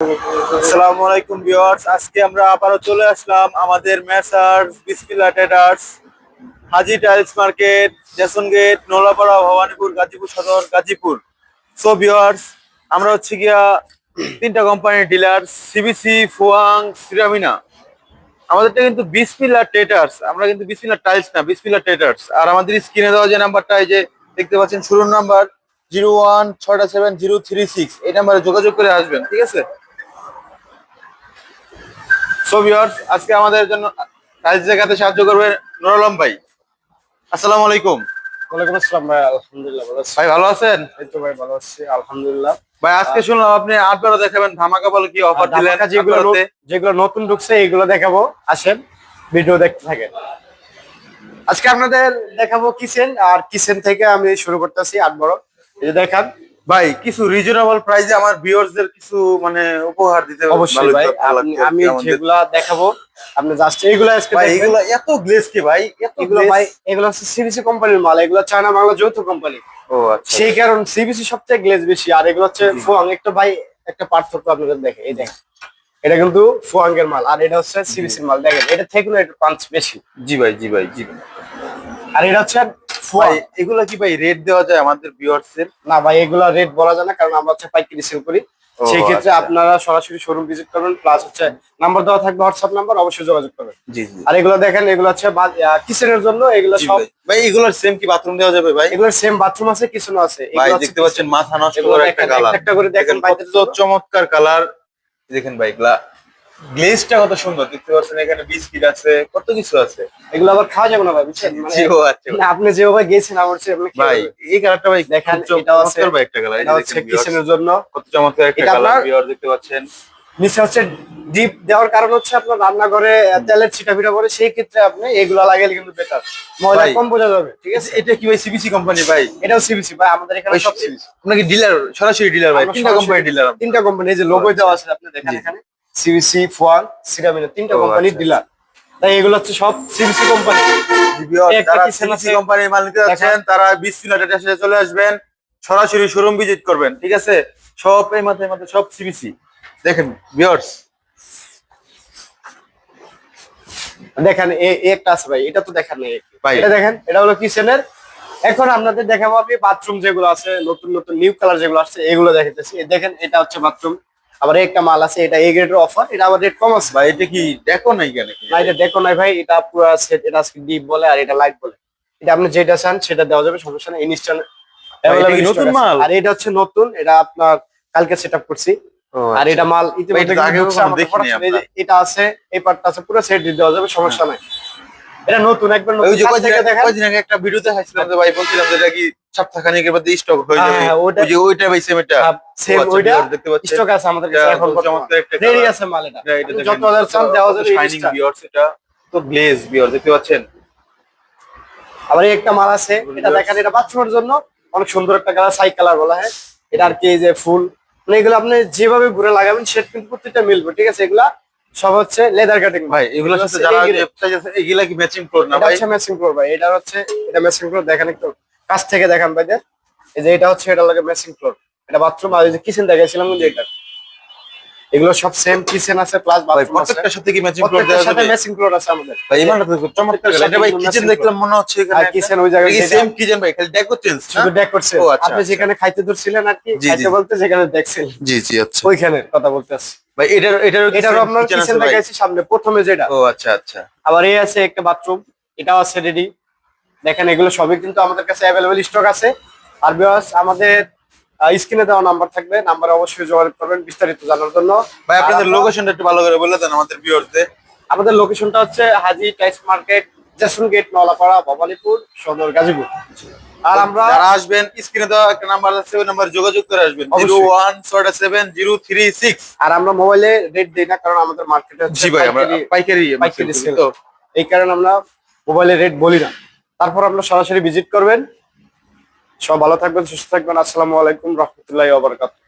আসসালামু আলাইকুম ভিউয়ার্স, আজকে আমরা আবারও চলে আসলাম আমাদের messrs Bismillah traders, Haji tiles market, জেসন gate, Nolapara, Bhabanipur, Gazipur Sadar, Gazipur. So viewers, আমরা হচ্ছে গিয়া তিনটা কোম্পানির ডিলার, সিবিসি, ফুয়াং, সিরামিনা। আমাদেরটা কিন্তু বিসমিল্লাহ ট্রেডার্স, আমরা কিন্তু বিসমিল্লাহ টাইলস না, বিসমিল্লাহ ট্রেডার্স। আর আমাদের স্ক্রিনে দেওয়া যে নাম্বারটা, এই যে দেখতে পাচ্ছেন শুরুর নাম্বার 01670336, এই নাম্বারে যোগাযোগ করে আসবেন, ঠিক আছে? সো ভিউয়ার্স, আজকে আমাদের জন্য টাইলস দেখাতে সাহায্য করবে নুর আলম ভাই। আসসালামু আলাইকুম। ওয়ালাইকুম আসসালাম ভাই, আলহামদুলিল্লাহ ভালো আছি। ভাই ভালো আছেন? এই তো ভাই ভালো আছি আলহামদুলিল্লাহ। ভাই আজকে শুনলাম আপনি আটবারও দেখাবেন, ধামাকা বলে কি অফার দিলেন? ধামাকা যেগুলো নতুন ঢুকছে এগুলো দেখাবো, আসেন ভিডিও দেখতে থাকেন। আজকে আপনাদের দেখাবো কিচেন, আর কিচেন থেকে আমি শুরু করতেছি 8 বড়। এই যে দেখান ভাই, কিছু রিজনেবল প্রাইসে আমার ভিউয়ারদের কিছু মানে উপহার দিতে অবশ্যই ভাই, আমি যেগুলা দেখাবো আপনি জাস্ট এইগুলা আজকে ভাই, দেখবেন। এগুলো এত গ্লেজ কি ভাই? এত এগুলো গ্লেজ ভাই, এগুলো হচ্ছে সিবিসি কোম্পানির মাল, এগুলো চায়না বাংলা যৌথ কোম্পানি। ও আচ্ছা। সেই কারণ সিবিসি সবচেয়ে গ্লেজ বেশি, আর এগুলো হচ্ছে ফুয়াং। একটা ভাই একটা পার্থক্য আপনাদের দেখে, এই দেখেন এটা কিন্তু ফুয়াং এর মাল, আর এটা হচ্ছে সিবিসির মাল। দেখেন এটা থেকে একটু পাঞ্চ বেশি। জি ভাই, জি ভাই, জি ভাই। আর এটা হচ্ছে ভাই এগুলা কি ভাই রেট দেওয়া যায় আমাদের ভিউয়ারদের? না ভাই, এগুলা রেট বলা যায় না, কারণ আমরা হচ্ছে পাইকারি সেল করি। ও সেই ক্ষেত্রে আচ্ছা। আপনারা সরাসরি শোরুম ভিজিট করবেন, প্লাস হচ্ছে নাম্বার দেওয়া থাকবে, হোয়াটসঅ্যাপ নাম্বার, অবশ্যই যোগাযোগ করবেন। জি জি। আর এগুলো দেখেন, এগুলো হচ্ছে কিচেনের জন্য, এগুলো জি সব ভাই। ভাই এগুলোর সেম কি বাথরুম দেওয়া যাবে ভাই? এগুলোর সেম বাথরুম আছে, কিচেনও আছে। ভাই এগুলো হচ্ছে দেখতে পাচ্ছেন মাথা নষ্ট এগুলো করা একটা দেখেন, কালার, একটা করে দেখেন কত চমৎকার কালার। দেখেন ভাই, গ্লেজটা কত সুন্দর, দেখতে পাচ্ছেন এখানে বিস্কিট আছে, কত কিছু আছে। এগুলো আবার খাওয়া যাবে না ভাই, বুঝছেন? মানে জি, ও আচ্ছা না, আপনি যেভাবে গেছেন আমার হচ্ছে আপনি খেয়ে ভাই। নেবেন। এই কালারটা ভাই দেখেন খুব এটাও আছে, চমৎকার ভাই একটা কালার, এই এটা যে হচ্ছে দেখেন কিচেনের ভিউয়ার্স, জন্য। কত চমৎকার একটা এটা কালার আপনার ভিউয়ার, দেখতে পাচ্ছেন। নিচে হচ্ছে ডিপ দেওয়ার কারণ হচ্ছে আপনার রান্নাঘরে তেলের ছিটা ফিটা পরে, সেই ক্ষেত্রে আপনি এগুলো লাগাইলে কিন্তু বেটার, ময়লা ভাই কম বোঝা যাবে, ঠিক আছে? এটা কি ভাই সিবিসি কোম্পানি ভাই? এটাও সিবিসি ভাই, আমাদের এখানে ভাই সব সিবিসি। আপনার কি ডিলার, সরাসরি ডিলার ভাই? তিনটা কোম্পানি ডিলার? তিনটা কোম্পানি, এই যে লোগো দেওয়া আছে আপনি দেখেন জি। এখানে, সিবিসি, ফুয়াং, সিরামিনা, তিনটা ও কোম্পানির আচ্ছা। ডিলার। তাই এগুলো হচ্ছে সব সিবিসি কোম্পানি। যারা সিবিসি কোম্পানির মাল নিতে যাচ্ছেন তারা বিসমিল্লাহ ট্রেডার্সে চলে আসবেন, সরাসরি শোরুম ভিজিট করবেন, ঠিক আছে? সব এই মাথায় মাথায় সব সিবিসি। দেখেন ভিউয়ার্স, দেখেন একটা আছে ভাই, এটা তো দেখেন না ভাই। এটা দেখেন, এটা হলো কিচেনের। এখন আপনাদের দেখাবো আমি বাথরুম যেগুলো আছে, নতুন নতুন নিউ কালার যেগুলো আসছে, এগুলো দেখাতেছি। দেখেন এটা হচ্ছে বাথরুম। আবার একটা মাল আছে, এটা এ গ্রেডের অফার, এটা আবার রেট কম আছে। ভাই এটা কি দেখো নাই কেন? না এটা দেখো নাই ভাই, এটা পুরো সেট। এটা আজকে ডিপ বলে, আর এটা লাইট বলে। এটা আপনি যেটা চান সেটা দেওয়া যাবে, সমস্যা নেই, ইনস্ট্যান্ট ভাই, এটা কি অ্যাভেলেবল নতুন স্টক আছে। মাল? আর এটা হচ্ছে নতুন, এটা আপনার কালকে সেটআপ করছি। ও আর আচ্ছা। এটা মাল ভাই, ইতিমধ্যে এটা তো আগে ঢুকছে কখনো আমাদের দেখিনি production। এই আমরা। যে এটা আছে, এই পার্টটা আছে, পুরো সেট দেওয়া যাবে, সমস্যা নাই। এটা নতুন, একবার নতুন। ওই যে কাছ থেকে দেখেন। কয়দিন আগে একটা ভিডিওতে দেখাইছিলাম যে ভাই, বলছিলাম যে এটা কি সপ্তাহখানেক এর মধ্যে স্টক হয়ে যাবে। হ্যাঁ, ওই যে ওইটা ভাই সেম এটা। সেম আচ্ছা, ওইটা viewers দেখতে পাচ্ছেন। স্টক আছে আমাদের কাছে এটা এখন, খুব চমৎকার একটা রেডি colour। আছে মাল। এটা এটা আপনি দেখেন, যত অর্ডার চান দেওয়া যাবে, শাইনিং ইনস্ট্যান্ট। ভিউয়ার্স, এটা তো গ্লেজ ভিউয়ার্স, দেখতে পাচ্ছেন। আবার এই একটা মাল আছে, এটা দেখেন, এটা বাথরুমের জন্য অনেক সুন্দর একটা কালার, সাই কালার বলা হয়। এটা আর কি, এই যে ফুল, মানে এগুলো আপনি যেভাবে ঘুরে লাগাবেন সেট কিন্তু প্রত্যেকটা মিলবে, ঠিক আছে? এগুলা সব হচ্ছে লেদার কাটিং ভাই এগুলোর সাথে যারা ওয়েবসাইট আছে, এগুলা কি ম্যাচিং ফ্লোর না এটা ভাই? হচ্ছে ম্যাচিং ফ্লোর ভাই, এটা হচ্ছে, এটা ম্যাচিং ফ্লোর। দেখেন একটু কাছ থেকে দেখান ভাইদের। এই যে এটা হচ্ছে, এটা লাগে ম্যাচিং ফ্লোর, এটা বাথরুম। আর এই যে কিচেন দেখাইছিলাম কিন্তু এটা, এগুলো সব সেম কিচেন আছে, প্লাস ভাই বাথরুম আছে। প্রত্যেকটার সাথে কি ম্যাচিং ফ্লোর প্রত্যেকটার দেওয়া সাথে যাবে? ম্যাচিং ফ্লোর আছে আমাদের। ভাই ইমানটা তো খুব চমৎকার প্রত্যেকটার এটা ভাই। সাথে কিচেন matching দেখলাম মনে হচ্ছে আর এখানে কিচেন ওই জায়গায় সেম কিচেন ভাই, খালি ডেকো চেঞ্জ না? শুধু ডেক করছে। ও আচ্ছা, আপনি আচ্ছা। যেখানে খাইতে ধরছিলেন আর কি, জি, জি। খাইতে বলতে যেখানে দেখছেন, জি জি, আচ্ছা। ওইখানে কথা বলতে আসছি। ভাই এটারও এটারও আপনার কিচেন কিচেন আছে ভাই? দেখাইছি সামনে প্রথমে যেটা। ও আচ্ছা আচ্ছা। আবার এই আছে একটা বাথরুম, এটাও আছে রেডি। দেখেন এগুলো সবই কিন্তু আমাদের কাছে অ্যাভেলেবল স্টক আছে। আর ভিউয়ার্স, আমাদের স্ক্রিনে দেওয়া নাম্বার থাকবে, নাম্বারে অবশ্যই যোগাযোগ করবেন বিস্তারিত জানার জন্য। ভাই আর আপনাদের লোকেশনটা একটু ভালো করে বলে দেন আমাদের ভিউয়ারদের। আমাদের লোকেশনটা হচ্ছে হাজি টাইলস মার্কেট, জেসন গেট, নলাপাড়া, ভবানীপুর সদর, গাজীপুর। আর আমরা যারা আসবেন, স্ক্রিনে দেওয়া একটা নাম্বার আছে, ওই নাম্বারে যোগাযোগ করে আসবেন, অবশ্যই। 0167 036। আর আমরা মোবাইলে রেট দিই না, কারণ আমাদের মার্কেটে হচ্ছে জি ভাই, আমরা পাইকারি পাইকারি sell সেল, করি তো। এই কারণে আমরা মোবাইলে রেট বলি না। তারপর আপনারা সরাসরি ভিজিট করবেন। সব ভালো থাকবেন, সুস্থ থাকবেন। আসসালামু আলাইকুম রহমতুল্লাহি ওয়া বারাকাতুহু।